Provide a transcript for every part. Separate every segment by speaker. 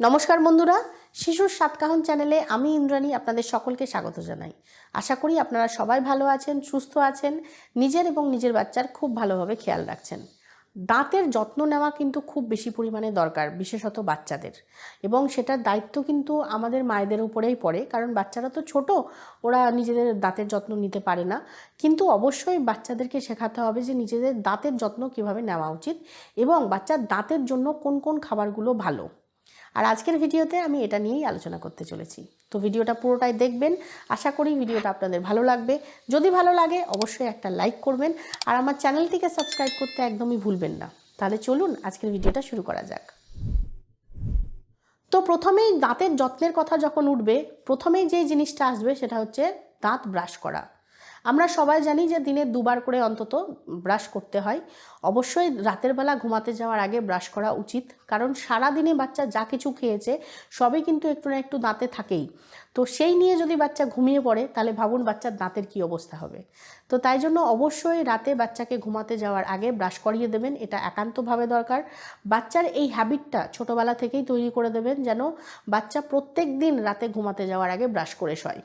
Speaker 1: নমস্কার বন্ধুরা, শিশুর সাতকাহন চ্যানেলে আমি ইন্দ্রাণী আপনাদের সকলকে স্বাগত জানাই। আশা করি আপনারা সবাই ভালো আছেন, সুস্থ আছেন, নিজের এবং নিজের বাচ্চার খুব ভালোভাবে খেয়াল রাখছেন। দাঁতের যত্ন নেওয়া কিন্তু খুব বেশি পরিমাণে দরকার, বিশেষত বাচ্চাদের, এবং সেটার দায়িত্ব কিন্তু আমাদের মায়েদের উপরেই পড়ে, কারণ বাচ্চারা তো ছোট, ওরা নিজেদের দাঁতের যত্ন নিতে পারে না। কিন্তু অবশ্যই বাচ্চাদেরকে শেখাতে হবে যে নিজেদের দাঁতের যত্ন কীভাবে নেওয়া উচিত এবং বাচ্চার দাঁতের জন্য কোন কোন খাবারগুলো ভালো। আর আজকের ভিডিওতে আমি এটা নিয়েই আলোচনা করতে চলেছি। তো ভিডিওটা পুরোটাই দেখবেন, আশা করি ভিডিওটা আপনাদের ভালো লাগবে। যদি ভালো লাগে অবশ্যই একটা লাইক করবেন আর আমার চ্যানেলটিকে সাবস্ক্রাইব করতে একদমই ভুলবেন না। তাহলে চলুন আজকের ভিডিওটা শুরু করা যাক। তো প্রথমেই দাঁতের যত্নের কথা যখন উঠবে, প্রথমেই যে জিনিসটা আসবে সেটা হচ্ছে দাঁত ব্রাশ করা। আমরা সবাই জানি যে দিনে দুবার করে অন্তত ব্রাশ করতে হয়। অবশ্যই রাতের বেলা ঘুমাতে যাওয়ার আগে ব্রাশ করা উচিত, কারণ সারা দিনে বাচ্চা যা কিছু খেয়েছে সবই কিন্তু একটু না একটু দাঁতে থাকেই। তো সেই নিয়ে যদি বাচ্চা ঘুমিয়ে পড়ে তাহলে ভাবুন বাচ্চার দাঁতের কী অবস্থা হবে। তো তাই জন্য অবশ্যই রাতে বাচ্চাকে ঘুমাতে যাওয়ার আগে ব্রাশ করিয়ে দেবেন, এটা একান্তভাবে দরকার। বাচ্চার এই হ্যাবিটটা ছোটোবেলা থেকেই তৈরি করে দেবেন, যেন বাচ্চা প্রত্যেক দিন রাতে ঘুমাতে যাওয়ার আগে ব্রাশ করে শোয়।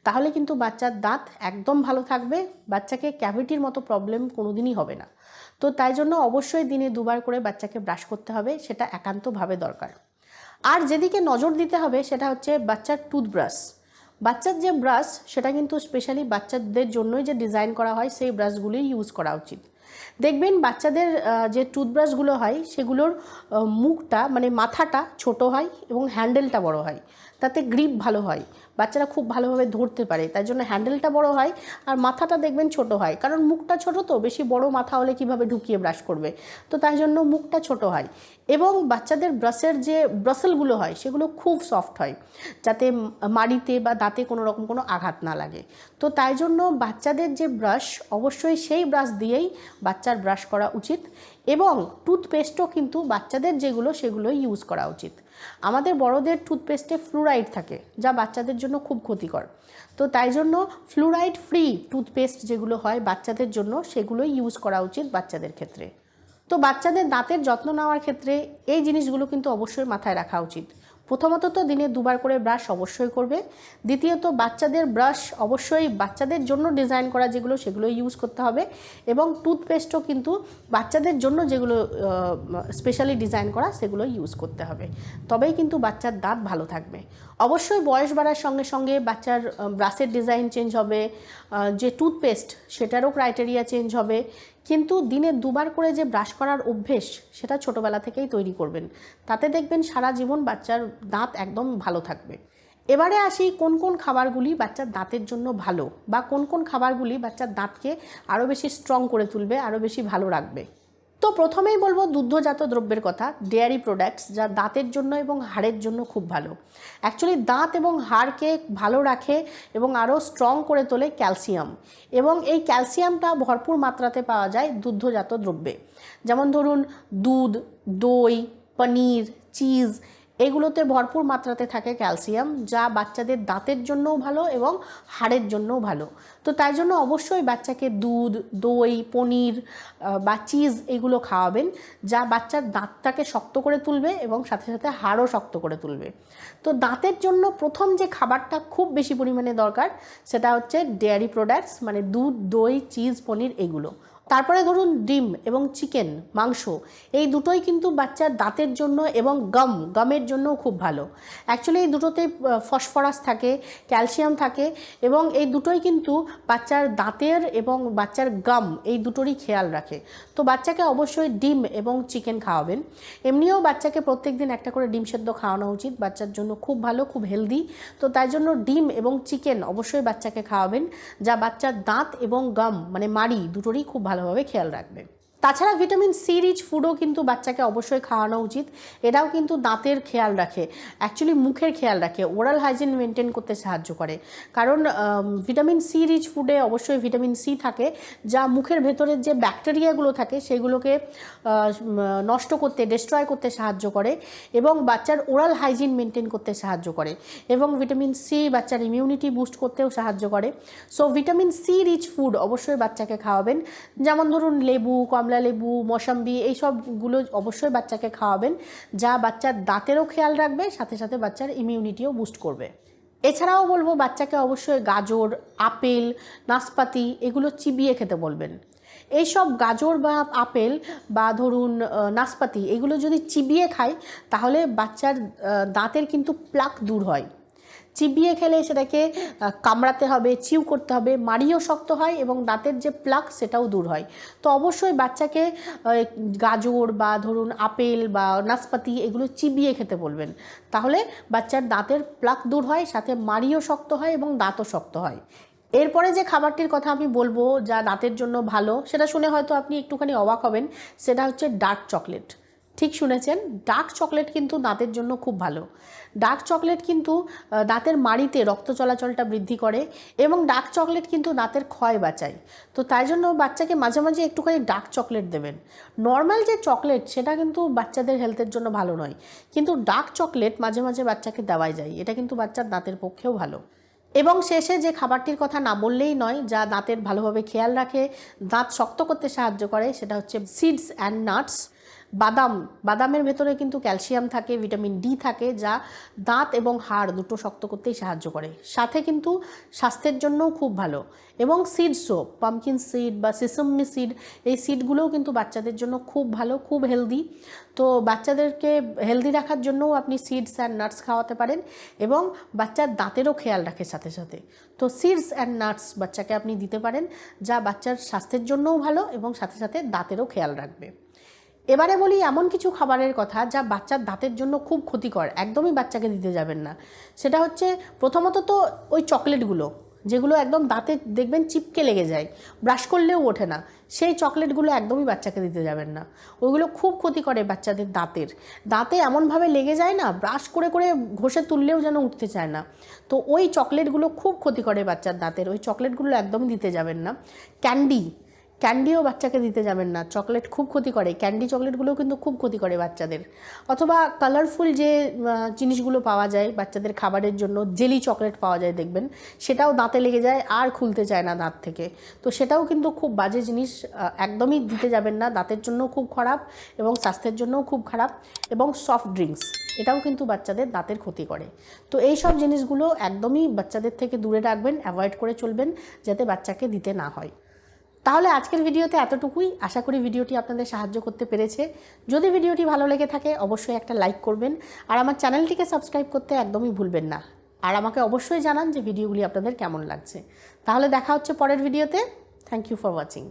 Speaker 1: তাহলে কিন্তু বাচ্চার দাঁত একদম ভালো থাকবে, বাচ্চাকে ক্যাভিটির মতো প্রবলেম কোনোদিনই হবে না। তো তাই জন্য অবশ্যই দিনে দুবার করে বাচ্চাকে ব্রাশ করতে হবে, সেটা একান্তভাবে দরকার। আর যেদিকে নজর দিতে হবে সেটা হচ্ছে বাচ্চার টুথব্রাশ। বাচ্চার যে ব্রাশ সেটা কিন্তু স্পেশালি বাচ্চাদের জন্যই যে ডিজাইন করা হয় সেই ব্রাশগুলি ইউজ করা উচিত। দেখবেন বাচ্চাদের যে টুথব্রাশগুলো হয় সেগুলোর মুখটা মানে মাথাটা ছোট হয় এবং হ্যান্ডেলটা বড় হয়, তাতে গ্রিপ ভালো হয়, বাচ্চারা খুব ভালোভাবে ধরতে পারে। তাই জন্য হ্যান্ডেলটা বড় হয় আর মাথাটা দেখবেন ছোট হয়, কারণ মুখটা ছোট, তো বেশি বড় মাথা হলে কিভাবে ঢুকিয়ে ব্রাশ করবে, তো তাই জন্য মুখটা ছোট হয়। এবং বাচ্চাদের ব্রাশের যে ব্রাসেলগুলো হয় সেগুলো খুব সফট হয়, যাতে মাড়িতে বা দাঁতে কোনো রকম কোনো আঘাত না লাগে। তো তাই জন্য বাচ্চাদের যে ব্রাশ অবশ্যই সেই ব্রাশ দিয়েই বাচ্চার ব্রাশ করা উচিত। এবং টুথপেস্টও কিন্তু বাচ্চাদের যেগুলো সেগুলোই ইউজ করা উচিত। আমাদের বড়দের টুথপেস্টে ফ্লুরাইড থাকে, যা বাচ্চাদের জন্য খুব ক্ষতিকর। তো তাই জন্য ফ্লুরাইড ফ্রি টুথপেস্ট যেগুলো হয় বাচ্চাদের জন্য সেগুলোই ইউজ করা উচিত বাচ্চাদের ক্ষেত্রে। তো বাচ্চাদের দাঁতের যত্ন নেওয়ার ক্ষেত্রে এই জিনিসগুলো কিন্তু অবশ্যই মাথায় রাখা উচিত। প্রথমত তো দিনে দুবার করে ব্রাশ অবশ্যই করবে। দ্বিতীয়ত বাচ্চাদের ব্রাশ অবশ্যই বাচ্চাদের জন্য ডিজাইন করা যেগুলো সেগুলো ইউজ করতে হবে। এবং টুথপেস্টও কিন্তু বাচ্চাদের জন্য যেগুলো স্পেশালি ডিজাইন করা সেগুলো ইউজ করতে হবে, তবেই কিন্তু বাচ্চার দাঁত ভালো থাকবে। অবশ্যই বয়স বাড়ার সঙ্গে সঙ্গে বাচ্চার ব্রাশের ডিজাইন চেঞ্জ হবে, যে টুথপেস্ট সেটারও ক্রাইটেরিয়া চেঞ্জ হবে। কিন্তু দিনে দুবার করে যে ব্রাশ করার অভ্যেস সেটা ছোটোবেলা থেকেই তৈরি করবেন, তাতে দেখবেন সারা জীবন বাচ্চার দাঁত একদম ভালো থাকবে। এবারে আসি কোন কোন খাবারগুলি বাচ্চার দাঁতের জন্য ভালো, বা কোন কোন খাবারগুলি বাচ্চার দাঁতকে আরও বেশি স্ট্রং করে তুলবে, আরও বেশি ভালো রাখবে। তো প্রথমেই বলবো দুগ্ধজাত দ্রব্যের কথা, ডেয়ারি প্রোডাক্টস, যা দাঁতের জন্য এবং হাড়ের জন্য খুব ভালো। অ্যাকচুয়ালি দাঁত এবং হাড়কে ভালো রাখে এবং আরও স্ট্রং করে তোলে ক্যালসিয়াম, এবং এই ক্যালসিয়ামটা ভরপুর মাত্রাতে পাওয়া যায় দুগ্ধজাত দ্রব্যে। যেমন ধরুন দুধ, দই, পনির, চিজ, এগুলোতে ভরপুর মাত্রাতে থাকে ক্যালসিয়াম, যা বাচ্চাদের দাঁতের জন্যও ভালো এবং হাড়ের জন্যও ভালো। তো তাই জন্য অবশ্যই বাচ্চাকে দুধ, দই, পনির বা চিজ এগুলো খাওয়াবেন, যা বাচ্চার দাঁতটাকে শক্ত করে তুলবে এবং সাথে সাথে হাড়ও শক্ত করে তুলবে। তো দাঁতের জন্য প্রথম যে খাবারটা খুব বেশি পরিমাণে দরকার সেটা হচ্ছে ডেয়ারি প্রোডাক্টস, মানে দুধ, দই, চিজ, পনির এগুলো। তারপরে ধরুন ডিম এবং চিকেন, মাংস, এই দুটোই কিন্তু বাচ্চার দাঁতের জন্য এবং গামের জন্যও খুব ভালো। অ্যাকচুয়ালি এই দুটোতে ফসফরাস থাকে, ক্যালসিয়াম থাকে, এবং এই দুটোই কিন্তু বাচ্চার দাঁতের এবং বাচ্চার গাম এই দুটোরই খেয়াল রাখে। তো বাচ্চাকে অবশ্যই ডিম এবং চিকেন খাওয়াবেন। এমনিও বাচ্চাকে প্রত্যেক দিন একটা করে ডিম সেদ্ধ খাওয়ানো উচিত, বাচ্চার জন্য খুব ভালো, খুব হেলদি। তো তাই জন্য ডিম এবং চিকেন অবশ্যই বাচ্চাকে খাওয়াবেন, যা বাচ্চার দাঁত এবং গাম মানে মাড়ি দুটোরই খুব ভালোভাবে খেয়াল রাখবে। তাছাড়া ভিটামিন সি রিচ ফুডও কিন্তু বাচ্চাকে অবশ্যই খাওয়ানো উচিত। এটাও কিন্তু দাঁতের খেয়াল রাখে, অ্যাকচুয়ালি মুখের খেয়াল রাখে, ওরাল হাইজিন মেনটেন করতে সাহায্য করে। কারণ ভিটামিন সি রিচ ফুডে অবশ্যই ভিটামিন সি থাকে, যা মুখের ভেতরের যে ব্যাকটেরিয়াগুলো থাকে সেগুলোকে নষ্ট করতে, ডিস্ট্রয় করতে সাহায্য করে এবং বাচ্চার ওরাল হাইজিন মেনটেন করতে সাহায্য করে। এবং ভিটামিন সি বাচ্চার ইমিউনিটি বুস্ট করতেও সাহায্য করে। So vitamin C rich food অবশ্যই বাচ্চাকে খাওয়াবেন, যেমন ধরুন লেবু, কমলা কমলা লেবু, মৌসম্বি এই সবগুলো অবশ্যই বাচ্চাকে খাওয়াবেন, যা বাচ্চার দাঁতেরও খেয়াল রাখবে, সাথে সাথে বাচ্চার ইমিউনিটিও বুস্ট করবে। এছাড়াও বলবো বাচ্চাকে অবশ্যই গাজর, আপেল, নাশপাতি এগুলো চিবিয়ে খেতে বলবেন। এইসব গাজর বা আপেল বা ধরুন নাশপাতি এগুলো যদি চিবিয়ে খায় তাহলে বাচ্চার দাঁতের কিন্তু প্লাক দূর হয়। চিবিয়ে খেলে সেটাকে কামড়াতে হবে, চিউ করতে হবে, মাড়িও শক্ত হয় এবং দাঁতের যে প্লাক সেটাও দূর হয়। তো অবশ্যই বাচ্চাকে গাজর বা ধরুন আপেল বা নাশপাতি এগুলো চিবিয়ে খেতে বলবেন, তাহলে বাচ্চার দাঁতের প্লাক দূর হয়, সাথে মাড়িও শক্ত হয় এবং দাঁতও শক্ত হয়। এরপরে যে খাবারটির কথা আমি বলবো যা দাঁতের জন্য ভালো, সেটা শুনে হয়তো আপনি একটুখানি অবাক হবেন, সেটা হচ্ছে ডার্ক চকলেট। ঠিক শুনেছেন, ডার্ক চকলেট কিন্তু দাঁতের জন্য খুব ভালো। ডার্ক চকলেট কিন্তু দাঁতের মাড়িতে রক্ত চলাচলটা বৃদ্ধি করে এবং ডার্ক চকলেট কিন্তু দাঁতের ক্ষয় বাঁচায়। তো তাই জন্য বাচ্চাকে মাঝে মাঝে একটুখানি ডার্ক চকলেট দেবেন। নর্মাল যে চকলেট সেটা কিন্তু বাচ্চাদের হেলথের জন্য ভালো নয়, কিন্তু ডার্ক চকলেট মাঝে মাঝে বাচ্চাকে দেওয়াই যায়, এটা কিন্তু বাচ্চার দাঁতের পক্ষেও ভালো। এবং শেষে যে খাবারটির কথা না বললেই নয়, যা দাঁতের ভালোভাবে খেয়াল রাখে, দাঁত শক্ত করতে সাহায্য করে, সেটা হচ্ছে সিডস অ্যান্ড নাটস। বাদামের ভেতরে কিন্তু ক্যালসিয়াম থাকে, ভিটামিন ডি থাকে, যা দাঁত এবং হাড় দুটো শক্ত করতেই সাহায্য করে, সাথে কিন্তু স্বাস্থ্যের জন্যও খুব ভালো। এবং সিডসও, পামকিন সিড বা সেসমি সিড, এই সিডগুলোও কিন্তু বাচ্চাদের জন্য খুব ভালো, খুব হেলদি। তো বাচ্চাদেরকে হেলদি রাখার জন্যও আপনি সিডস অ্যান্ড নাটস খাওয়াতে পারেন এবং বাচ্চার দাঁতেরও খেয়াল রাখে সাথে সাথে। তো সিডস অ্যান্ড নাটস বাচ্চাকে আপনি দিতে পারেন, যা বাচ্চার স্বাস্থ্যের জন্যও ভালো এবং সাথে সাথে দাঁতেরও খেয়াল রাখবে। এবারে বলি এমন কিছু খাবারের কথা যা বাচ্চার দাঁতের জন্য খুব ক্ষতিকর, একদমই বাচ্চাকে দিতে যাবেন না। সেটা হচ্ছে প্রথমত তো ওই চকলেটগুলো, যেগুলো একদম দাঁতে দেখবেন চিপকে লেগে যায়, ব্রাশ করলেও ওঠে না, সেই চকলেটগুলো একদমই বাচ্চাকে দিতে যাবেন না। ওইগুলো খুব ক্ষতি করে বাচ্চাদের দাঁতে এমনভাবে লেগে যায় না, ব্রাশ করে করে ঘষে তুললেও যেন উঠতে চায় না। তো ওই চকলেটগুলো খুব ক্ষতি করে বাচ্চার দাঁতের, ওই চকলেটগুলো একদমই দিতে যাবেন না। ক্যান্ডিও বাচ্চাকে দিতে যাবেন না, চকলেট খুব ক্ষতি করে, ক্যান্ডি চকলেটগুলোও কিন্তু খুব ক্ষতি করে বাচ্চাদের। অথবা কালারফুল যে জিনিসগুলো পাওয়া যায় বাচ্চাদের খাবারের জন্য, জেলি চকলেট পাওয়া যায় দেখবেন, সেটাও দাঁতে লেগে যায় আর খুলতে চায় না দাঁত থেকে। তো সেটাও কিন্তু খুব বাজে জিনিস, একদমই দিতে যাবেন না, দাঁতের জন্যও খুব খারাপ এবং স্বাস্থ্যের জন্যও খুব খারাপ। এবং সফট ড্রিঙ্কস, এটাও কিন্তু বাচ্চাদের দাঁতের ক্ষতি করে। তো এই সব জিনিসগুলো একদমই বাচ্চাদের থেকে দূরে রাখবেন, অ্যাভয়েড করে চলবেন, যাতে বাচ্চাকে দিতে না হয়। তাহলে আজকের ভিডিওতে এতটুকুই। আশা করি ভিডিওটি আপনাদের সাহায্য করতে পেরেছে। যদি ভিডিওটি ভালো লেগে থাকে অবশ্যই একটা লাইক করবেন, আর আমার চ্যানেলটিকে সাবস্ক্রাইব করতে একদমই ভুলবেন না। আর আমাকে অবশ্যই জানান যে ভিডিওগুলি আপনাদের কেমন লাগছে। তাহলে দেখা হচ্ছে পরের ভিডিওতে। Thank you for watching.